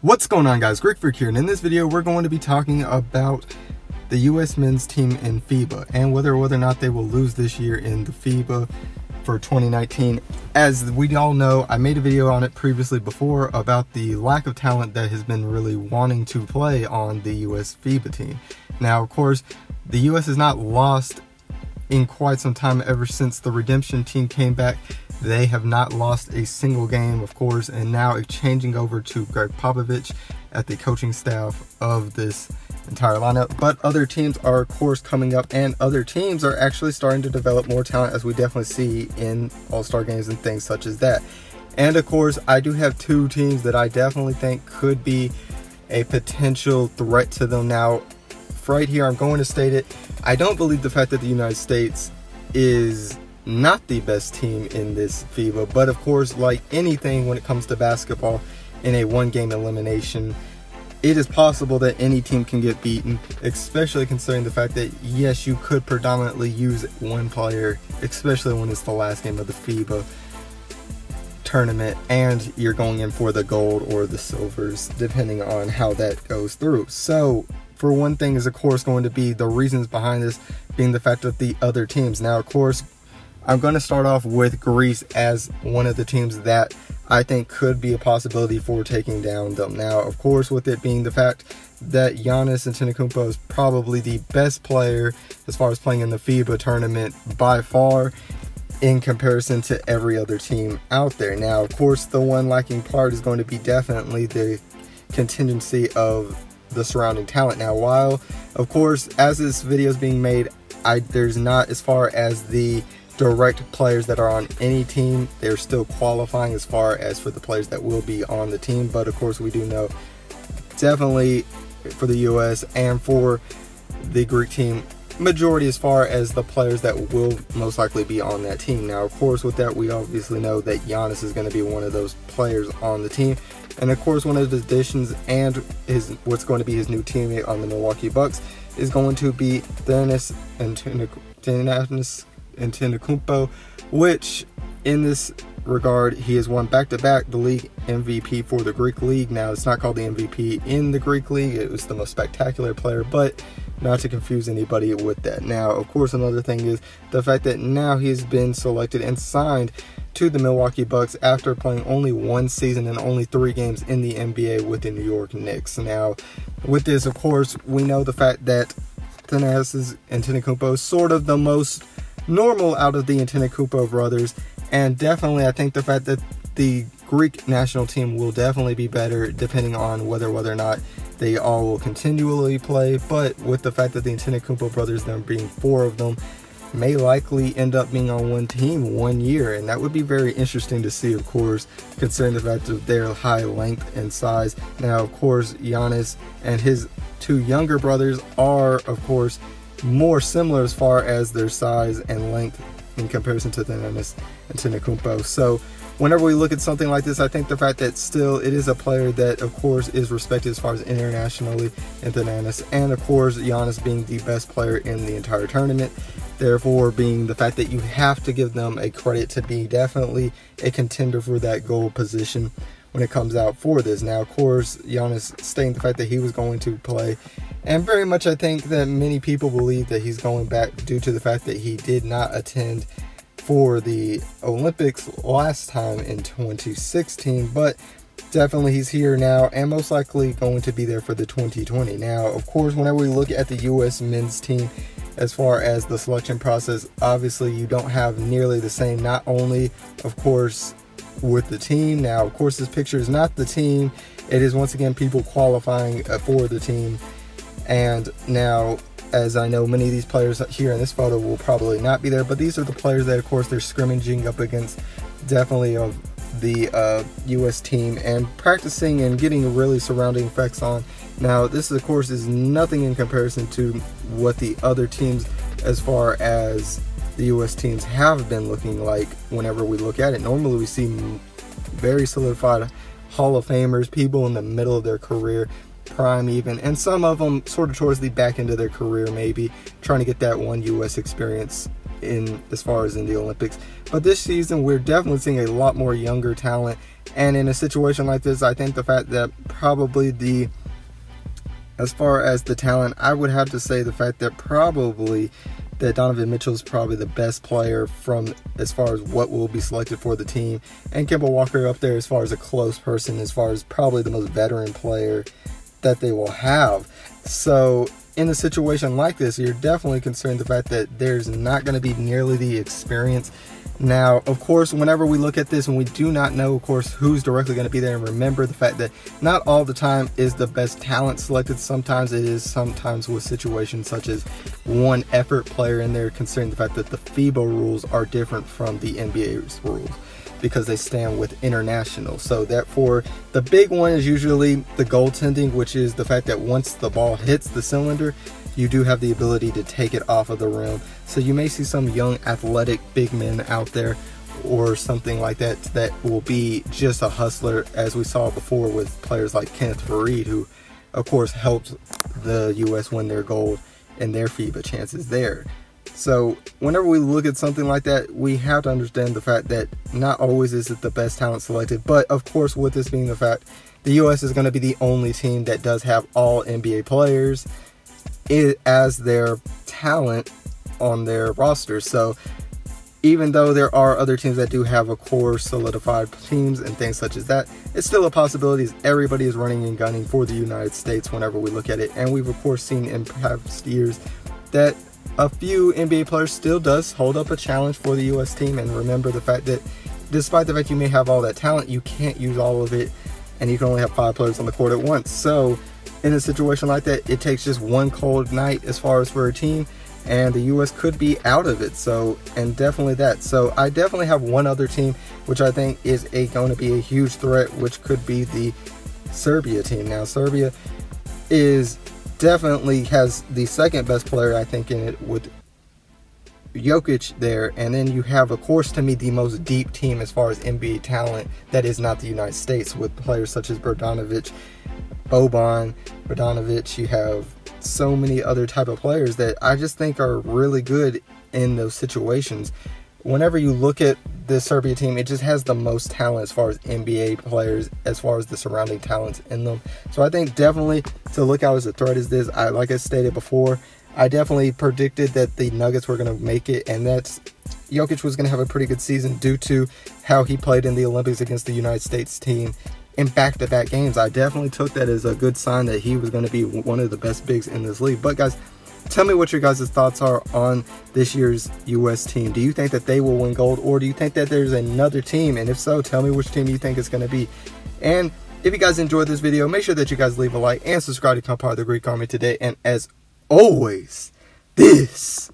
What's going on, guys? Greek Freak here, and in this video we're going to be talking about the US men's team in FIBA and whether or not they will lose this year in the FIBA for 2019. As we all know, I made a video on it previously before about the lack of talent that has been really wanting to play on the US FIBA team. Now, of course, the US has not lost in quite some time. Ever since the redemption team came back, they have not lost a single game, of course, and now it's changing over to Greg Popovich at the coaching staff of this entire lineup. But other teams are, of course, coming up, and other teams are actually starting to develop more talent, as we definitely see in all-star games and things such as that. And of course, I do have two teams that I definitely think could be a potential threat to them. Now, right here, I'm going to state it. I don't believe the fact that the United States is not the best team in this FIBA, but of course, like anything when it comes to basketball in a one-game elimination, it is possible that any team can get beaten, especially considering the fact that, yes, you could predominantly use one player, especially when it's the last game of the FIBA tournament and you're going in for the gold or the silvers, depending on how that goes through. So, for one thing is, of course, going to be the reasons behind this being the fact of the other teams. Now, of course, I'm going to start off with Greece as one of the teams that I think could be a possibility for taking down them. Now, of course, with it being the fact that Giannis Antetokounmpo is probably the best player as far as playing in the FIBA tournament by far in comparison to every other team out there. Now, of course, the one lacking part is going to be definitely the contingency of the surrounding talent. Now, while, of course, as this video is being made, there's not, as far as the direct players that are on any team, they're still qualifying as far as for the players that will be on the team. But of course, we do know definitely for the US and for the Greek team, majority as far as the players that will most likely be on that team. Now, of course, with that, we obviously know that Giannis is going to be one of those players on the team. And of course, one of the additions and what's going to be his new teammate on the Milwaukee Bucks is going to be Giannis Antetokounmpo, which in this regard, he has won back-to-back the league MVP for the Greek league. Now, it's not called the MVP in the Greek league, it was the most spectacular player, but not to confuse anybody with that. Now, of course, another thing is the fact that now he's been selected and signed to the Milwaukee Bucks after playing only one season and only 3 games in the NBA with the New York Knicks. Now, with this, of course, we know the fact that Giannis Antetokounmpo is sort of the most normal out of the Antetokounmpo brothers, and definitely I think the fact that the Greek national team will definitely be better depending on whether or not they all will continually play. But with the fact that the Antetokounmpo brothers, there being 4 of them, may likely end up being on one team 1 year, and that would be very interesting to see, of course, considering the fact of their high length and size. Now, of course, Giannis and his 2 younger brothers are, of course, more similar as far as their size and length in comparison to Giannis Antetokounmpo. So whenever we look at something like this, I think the fact that still it is a player that, of course, is respected as far as internationally in Giannis, and of course Giannis being the best player in the entire tournament, therefore being the fact that you have to give them a credit to be definitely a contender for that gold position when it comes out for this. Now, of course, Giannis stating the fact that he was going to play, and very much I think that many people believe that he's going back due to the fact that he did not attend for the Olympics last time in 2016, but definitely he's here now and most likely going to be there for the 2020. Now, of course, whenever we look at the US men's team, as far as the selection process, obviously you don't have nearly the same, not only, of course, with the team. Now, of course, this picture is not the team. It is, once again, people qualifying for the team. And now, as I know, many of these players here in this photo will probably not be there, but these are the players that, of course, they're scrimmaging up against, definitely, of the U.S. team and practicing and getting really surrounding effects on. Now, this, of course, is nothing in comparison to what the other teams, as far as the U.S. teams, have been looking like whenever we look at it. Normally, we see very solidified Hall of Famers, people in the middle of their career, prime even, and some of them sort of towards the back end of their career, maybe trying to get that one U.S. experience in as far as in the Olympics. But this season, we're definitely seeing a lot more younger talent. And in a situation like this, I think the fact that probably as far as the talent, I would have to say the fact that probably that Donovan Mitchell is probably the best player from as far as what will be selected for the team. And Kemba Walker up there as far as a close person, as far as probably the most veteran player that they will have. So in a situation like this, you're definitely concerned the fact that there's not going to be nearly the experience. Now, of course, whenever we look at this and we do not know, of course, who's directly going to be there, and remember the fact that not all the time is the best talent selected. Sometimes it is, sometimes with situations such as one effort player in there, considering the fact that the FIBA rules are different from the NBA's rules because they stand with international. So therefore, the big one is usually the goaltending, which is the fact that once the ball hits the cylinder, you do have the ability to take it off of the rim. So you may see some young athletic big men out there or something like that that will be just a hustler, as we saw before with players like Kenneth Faried, who of course helped the US win their gold and their FIBA chances there. So whenever we look at something like that, we have to understand the fact that not always is it the best talent selected. But of course, with this being the fact, the US is going to be the only team that does have all NBA players as their talent on their roster. So even though there are other teams that do have a core solidified teams and things such as that, it's still a possibility as everybody is running and gunning for the United States whenever we look at it. And we've of course seen in past years that a few NBA players still does hold up a challenge for the US team. And remember the fact that despite the fact you may have all that talent, you can't use all of it, and you can only have 5 players on the court at once. So in a situation like that, it takes just one cold night as far as for a team, and the US could be out of it. So, and definitely that. So I definitely have one other team which I think is going to be a huge threat, which could be the Serbia team. Now, Serbia definitely has the second best player, I think, in it with Jokic there. And then you have, of course, to me, the most deep team as far as NBA talent that is not the United States, with players such as Bogdanovic, you have so many other type of players that I just think are really good in those situations. Whenever you look at the Serbia team, it just has the most talent as far as NBA players, as far as the surrounding talents in them. So I think definitely to look out as a threat is this. Like I stated before, I definitely predicted that the Nuggets were going to make it, and that's Jokic was going to have a pretty good season due to how he played in the Olympics against the United States team in back-to-back games. I definitely took that as a good sign that he was going to be one of the best bigs in this league. But guys, tell me what your guys' thoughts are on this year's US team. Do you think that they will win gold, or do you think that there's another team? And if so, tell me which team you think it's going to be. And if you guys enjoyed this video, make sure that you guys leave a like and subscribe to become part of the Greek Army today. And as always, this